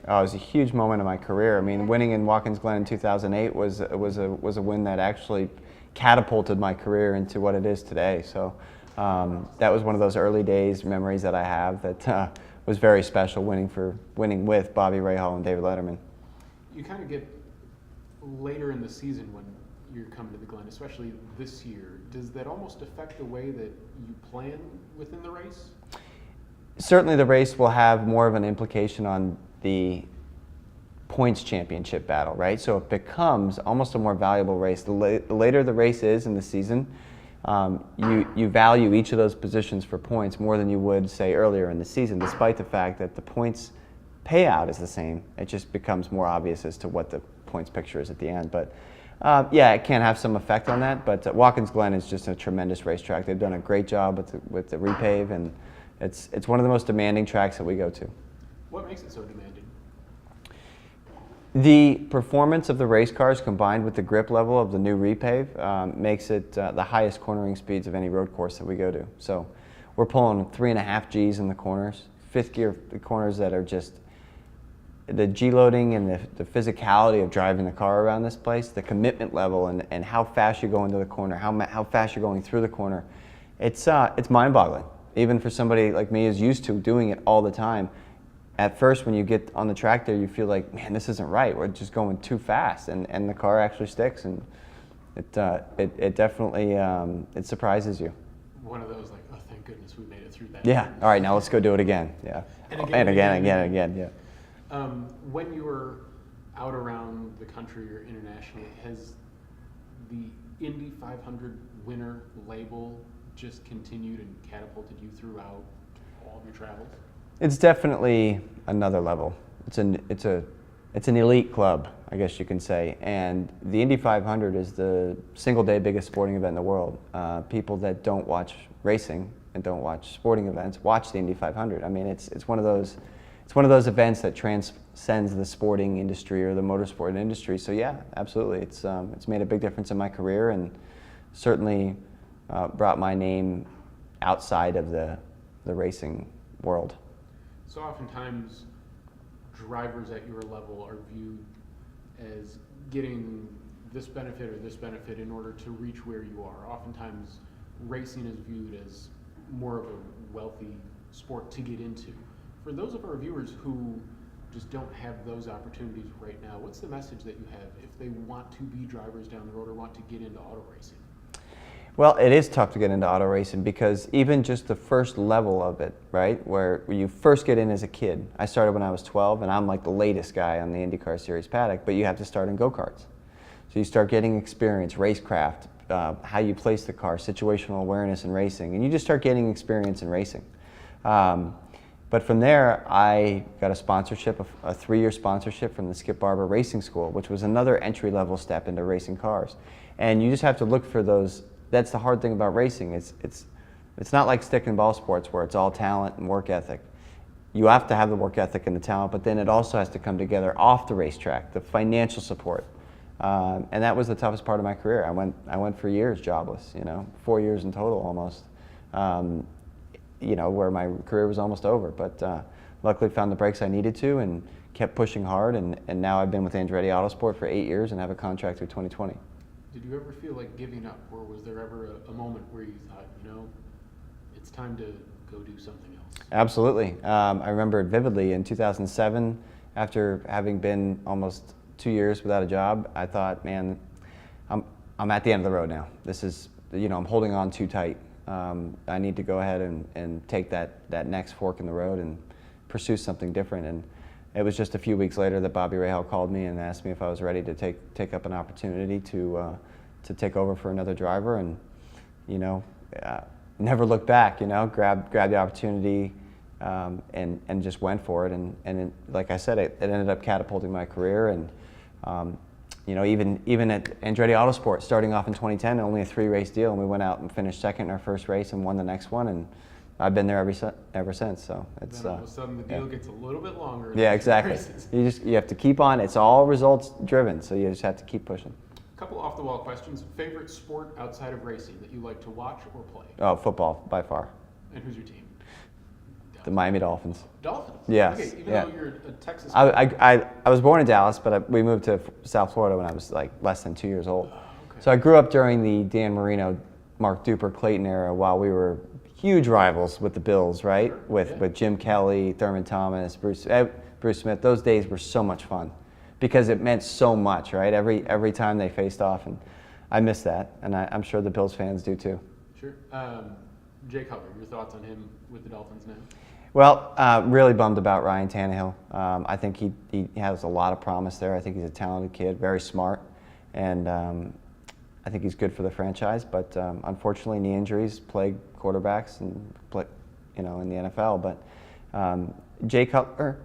Oh, it was a huge moment in my career. I mean, winning in Watkins Glen in 2008 was a win that actually catapulted my career into what it is today. So that was one of those early days memories that I have that was very special. Winning with Bobby Rahal and David Letterman. You kind of get later in the season when you're coming to the Glen, especially this year. Does that almost affect the way that you plan within the race? Certainly, the race will have more of an implication on the points championship battle, right? So it becomes almost a more valuable race. The later the race is in the season, you value each of those positions for points more than you would, say, earlier in the season, despite the fact that the points payout is the same. It just becomes more obvious as to what the points picture is at the end. But yeah, it can have some effect on that, but Watkins Glen is just a tremendous racetrack. They've done a great job with the repave, and it's one of the most demanding tracks that we go to. What makes it so demanding? The performance of the race cars combined with the grip level of the new repave makes it the highest cornering speeds of any road course that we go to. So we're pulling 3.5 Gs in the corners, fifth gear corners that are just the G-loading and the physicality of driving the car around this place, the commitment level and how fast you go into the corner, how fast you're going through the corner. It's mind-boggling, even for somebody like me who's used to doing it all the time. At first, when you get on the track there, you feel like, man, this isn't right. We're just going too fast, and the car actually sticks, and it definitely it surprises you. One of those like, oh, thank goodness we made it through that. Yeah. All right, now let's go do it again. Yeah. And again. Yeah. When you were out around the country or internationally, has the Indy 500 winner label just continued and catapulted you throughout all of your travels? It's definitely another level. It's an elite club, I guess you can say. And the Indy 500 is the single day biggest sporting event in the world. People that don't watch racing and don't watch sporting events watch the Indy 500. I mean, it's one of those events that transcends the sporting industry or the motorsport industry. So yeah, absolutely, it's made a big difference in my career, and certainly brought my name outside of the racing world. So oftentimes, drivers at your level are viewed as getting this benefit or this benefit in order to reach where you are. Oftentimes, racing is viewed as more of a wealthy sport to get into. For those of our viewers who just don't have those opportunities right now, what's the message that you have if they want to be drivers down the road or want to get into auto racing? Well, it is tough to get into auto racing because even just the first level of it, right, where you first get in as a kid. I started when I was 12, and I'm like the latest guy on the IndyCar Series paddock, but you have to start in go-karts. So you start getting experience, racecraft, how you place the car, situational awareness in racing, and you just start getting experience in racing. But from there, I got a sponsorship, a 3-year sponsorship from the Skip Barber Racing School, which was another entry-level step into racing cars. And you just have to look for those. That's the hard thing about racing. It's not like stick and ball sports where it's all talent and work ethic. You have to have the work ethic and the talent, but then it also has to come together off the racetrack, the financial support. And that was the toughest part of my career. I went for years jobless, 4 years in total almost, where my career was almost over. But luckily found the breaks I needed to and kept pushing hard. And now I've been with Andretti Autosport for 8 years and have a contract through 2020. Did you ever feel like giving up, or was there ever a moment where you thought, it's time to go do something else? Absolutely. I remember it vividly in 2007, after having been almost 2 years without a job. I thought, man, I'm at the end of the road now. This is, I'm holding on too tight. I need to go ahead and take that next fork in the road and pursue something different. And it was just a few weeks later that Bobby Rahal called me and asked me if I was ready to take up an opportunity to take over for another driver, and never looked back. Grabbed the opportunity and just went for it. And like I said, it ended up catapulting my career. And even at Andretti Autosport, starting off in 2010, only a 3-race deal, and we went out and finished second in our first race and won the next one. And I've been there ever since. So it's then all of a sudden the deal gets a little bit longer. Yeah, exactly. You have to keep on. It's all results driven, so you just have to keep pushing. A couple off the wall questions. Favorite sport outside of racing that you like to watch or play? Oh, football by far. And who's your team? The Miami Dolphins. Dolphins? Yes. Okay, even Yeah. though you're a Texas I was born in Dallas, but we moved to South Florida when I was like less than 2 years old. okay. So I grew up during the Dan Marino, Mark Duper, Clayton era, while we were huge rivals with the Bills, right? Sure, With Jim Kelly, Thurman Thomas, Bruce Smith. Those days were so much fun because it meant so much, right? Every time they faced off, and I miss that, and I'm sure the Bills fans do too. Sure. Jay Cutler, your thoughts on him with the Dolphins now? Well, really bummed about Ryan Tannehill. I think he has a lot of promise there. I think he's a talented kid, very smart, and I think he's good for the franchise. But unfortunately, knee injuries plague quarterbacks and in the NFL. But Jay Cutler,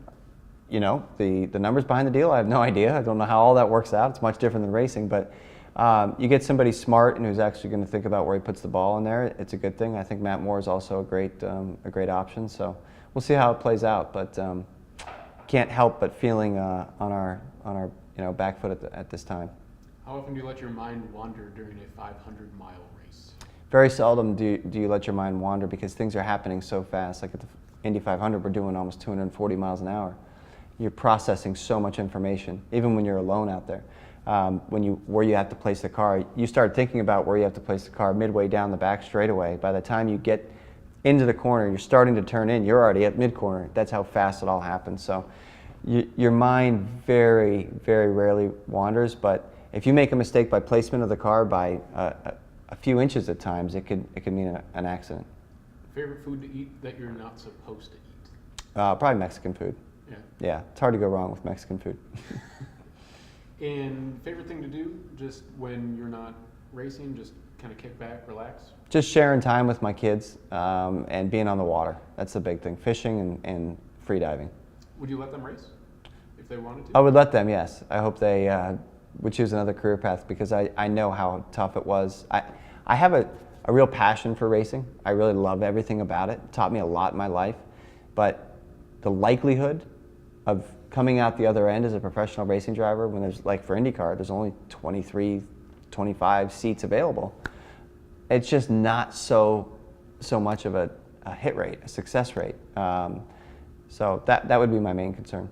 the numbers behind the deal, I have no idea. I don't know how all that works out. It's much different than racing, but you get somebody smart and who's actually going to think about where he puts the ball in there. It's a good thing. I think Matt Moore is also a great option. So we'll see how it plays out. But can't help but feeling on our back foot at this time. How often do you let your mind wander during a 500-mile race? Very seldom do you let your mind wander because things are happening so fast. Like at the Indy 500, we're doing almost 240 miles an hour. You're processing so much information, even when you're alone out there. Where you have to place the car, you start thinking about where you have to place the car midway down the back straightaway. By the time you get into the corner, you're starting to turn in, you're already at mid-corner. That's how fast it all happens. So your mind very, very rarely wanders, but if you make a mistake by placement of the car by a few inches at times, it could mean an accident. Favorite food to eat that you're not supposed to eat? Probably Mexican food. Yeah. Yeah, it's hard to go wrong with Mexican food. And favorite thing to do just when you're not racing, just kind of kick back, relax? Just sharing time with my kids and being on the water. That's the big thing. Fishing and free diving. Would you let them race if they wanted to? I would let them, yes. I hope they would choose another career path because I know how tough it was. I have a real passion for racing. I really love everything about it. It taught me a lot in my life. But the likelihood of coming out the other end as a professional racing driver when there's, like for IndyCar, there's only 23, 25 seats available. It's just not so much of a hit rate, a success rate. So that would be my main concern.